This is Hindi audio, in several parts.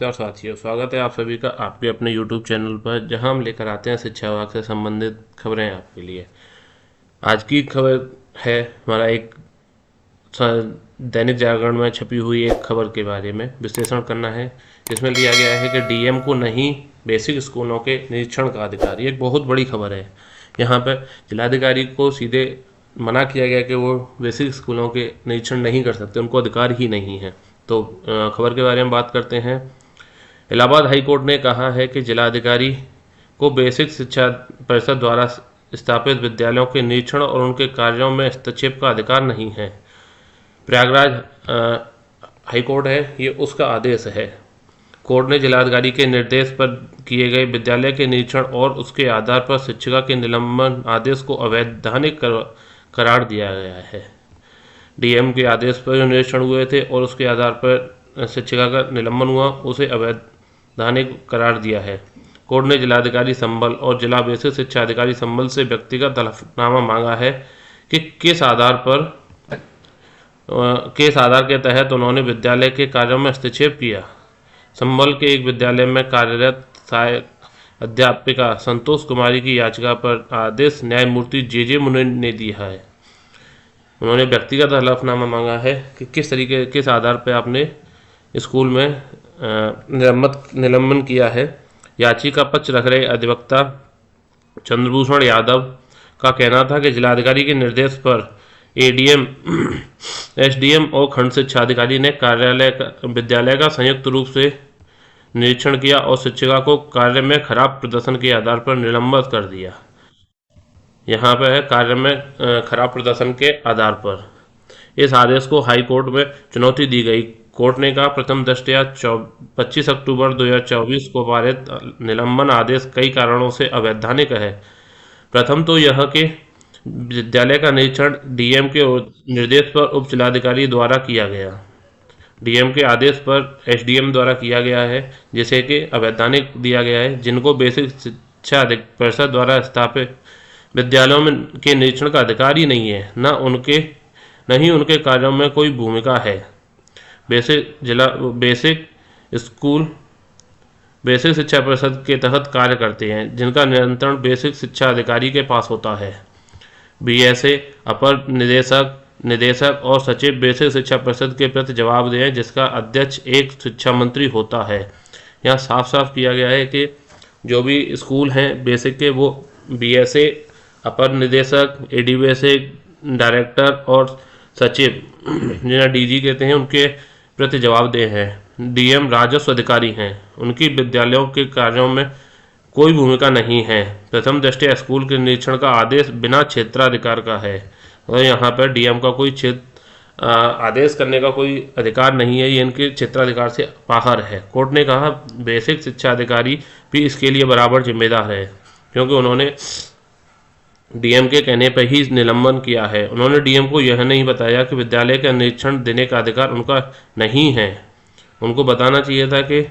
नमस्कार साथियों, स्वागत है आप सभी का आपके अपने YouTube चैनल पर, जहां हम लेकर आते हैं शिक्षा विभाग से संबंधित खबरें आपके लिए। आज की खबर है हमारा एक दैनिक जागरण में छपी हुई एक खबर के बारे में विश्लेषण करना है। जिसमें लिया गया है कि डीएम को नहीं बेसिक स्कूलों के निरीक्षण का अधिकार। ये एक बहुत बड़ी खबर है। यहाँ पर जिलाधिकारी को सीधे मना किया गया कि वो बेसिक स्कूलों के निरीक्षण नहीं कर सकते, उनको अधिकार ही नहीं है। तो खबर के बारे में बात करते हैं। इलाहाबाद हाईकोर्ट ने कहा है कि जिलाधिकारी को बेसिक शिक्षा परिषद द्वारा स्थापित विद्यालयों के निरीक्षण और उनके कार्यों में हस्तक्षेप का अधिकार नहीं है। प्रयागराज हाईकोर्ट है, ये उसका आदेश है। कोर्ट ने जिलाधिकारी के निर्देश पर किए गए विद्यालय के निरीक्षण और उसके आधार पर शिक्षिका के निलंबन आदेश को अवैधानिक करार दिया गया है। डीएम के आदेश पर जो निरीक्षण हुए थे और उसके आधार पर शिक्षिका का निलंबन हुआ, उसे अवैधानिक करार दिया है। कोर्ट ने जिलाधिकारी संबल और जिला बेसिक शिक्षा अधिकारी संबल से व्यक्तिगत हलफनामा मांगा है कि किस आधार के तहत उन्होंने विद्यालय के कार्यों में हस्तक्षेप किया। संबल के एक विद्यालय में कार्यरत सहायक अध्यापिका संतोष कुमारी की याचिका पर आदेश न्यायमूर्ति जे मुनिन ने दिया है। उन्होंने व्यक्तिगत हलफनामा मांगा है कि किस आधार पर आपने स्कूल में निलंबन किया है। याचिका पक्ष रख रहे अधिवक्ता चंद्रभूषण यादव का कहना था कि जिलाधिकारी के निर्देश पर एडीएम, एसडीएम और खंड शिक्षा अधिकारी ने विद्यालय का संयुक्त रूप से निरीक्षण किया और शिक्षिका को कार्य में खराब प्रदर्शन के आधार पर निलंबित कर दिया। यहाँ पर है कार्य में खराब प्रदर्शन के आधार पर। इस आदेश को हाई कोर्ट में चुनौती दी गई। कोर्ट ने कहा, प्रथम दृष्टया 25 अक्टूबर 2024 को पारित निलंबन आदेश कई कारणों से अवैधानिक है। प्रथम तो यह कि विद्यालय का निरीक्षण डीएम के निर्देश पर उप जिलाधिकारी द्वारा किया गया, डीएम के आदेश पर एसडीएम द्वारा किया गया है, जिसे कि अवैधानिक दिया गया है। जिनको बेसिक शिक्षा परिषद द्वारा स्थापित विद्यालयों में के निरीक्षण का अधिकार ही नहीं है, न ही उनके कार्यों में कोई भूमिका है। बेसिक स्कूल बेसिक शिक्षा परिषद के तहत कार्य करते हैं, जिनका नियंत्रण बेसिक शिक्षा अधिकारी के पास होता है। बीएसए अपर निदेशक और सचिव बेसिक शिक्षा परिषद के प्रति जवाबदेह है, जिसका अध्यक्ष एक शिक्षा मंत्री होता है। यहाँ साफ साफ किया गया है कि जो भी स्कूल हैं बेसिक के, वो बीएसए अपर निदेशक, एडीबीएसए डायरेक्टर और सचिव, जिन्हें डीजी कहते हैं, उनके प्रति जवाबदेह हैं। डीएम राजस्व अधिकारी हैं, उनकी विद्यालयों के कार्यों में कोई भूमिका नहीं है। प्रथम दृष्टया स्कूल के निरीक्षण का आदेश बिना क्षेत्राधिकार का है और यहाँ पर डीएम का कोई आदेश करने का कोई अधिकार नहीं है, ये इनके क्षेत्राधिकार से बाहर है। कोर्ट ने कहा, बेसिक शिक्षा अधिकारी भी इसके लिए बराबर जिम्मेदार है, क्योंकि उन्होंने डीएम के कहने पर ही निलंबन किया है। उन्होंने डीएम को यह नहीं बताया कि विद्यालय का निरीक्षण देने का अधिकार उनका नहीं है। उनको बताना चाहिए था कि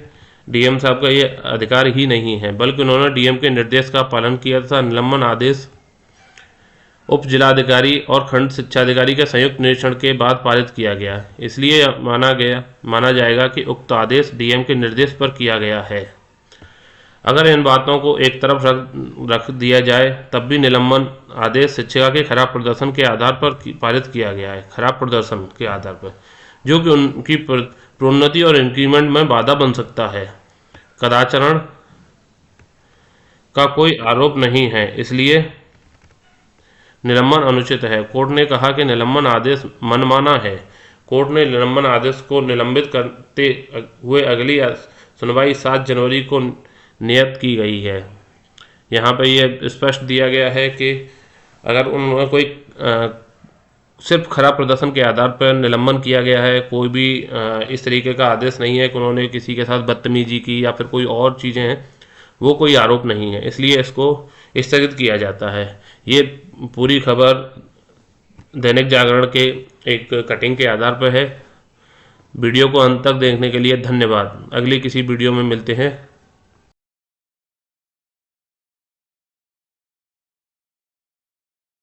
डीएम साहब का ये अधिकार ही नहीं है, बल्कि उन्होंने डीएम के निर्देश का पालन किया था। निलंबन आदेश उप जिलाधिकारी और खंड शिक्षा अधिकारी के संयुक्त निरीक्षण के बाद पारित किया गया, इसलिए माना जाएगा कि उक्त आदेश डीएम के निर्देश पर किया गया है। अगर इन बातों को एक तरफ रख दिया जाए, तब भी निलंबन आदेश शिक्षिका के खराब प्रदर्शन के आधार पर पारित किया गया है। खराब प्रदर्शन के आधार पर, जो कि उनकी प्रोन्नति और इंक्रीमेंट में बाधा बन सकता है। कदाचारण का कोई आरोप नहीं है, इसलिए निलंबन अनुचित है। कोर्ट ने कहा कि निलंबन आदेश मनमाना है। कोर्ट ने निलंबन आदेश को निलंबित करते हुए अगली सुनवाई 7 जनवरी को नियत की गई है। यहाँ पर यह स्पष्ट दिया गया है कि अगर उन्होंने कोई सिर्फ खराब प्रदर्शन के आधार पर निलंबन किया गया है, कोई भी इस तरीके का आदेश नहीं है कि उन्होंने किसी के साथ बदतमीजी की या फिर कोई और चीज़ें हैं, वो कोई आरोप नहीं है, इसलिए इसको स्थगित किया जाता है। ये पूरी खबर दैनिक जागरण के एक कटिंग के आधार पर है। वीडियो को अंत तक देखने के लिए धन्यवाद। अगली किसी वीडियो में मिलते हैं।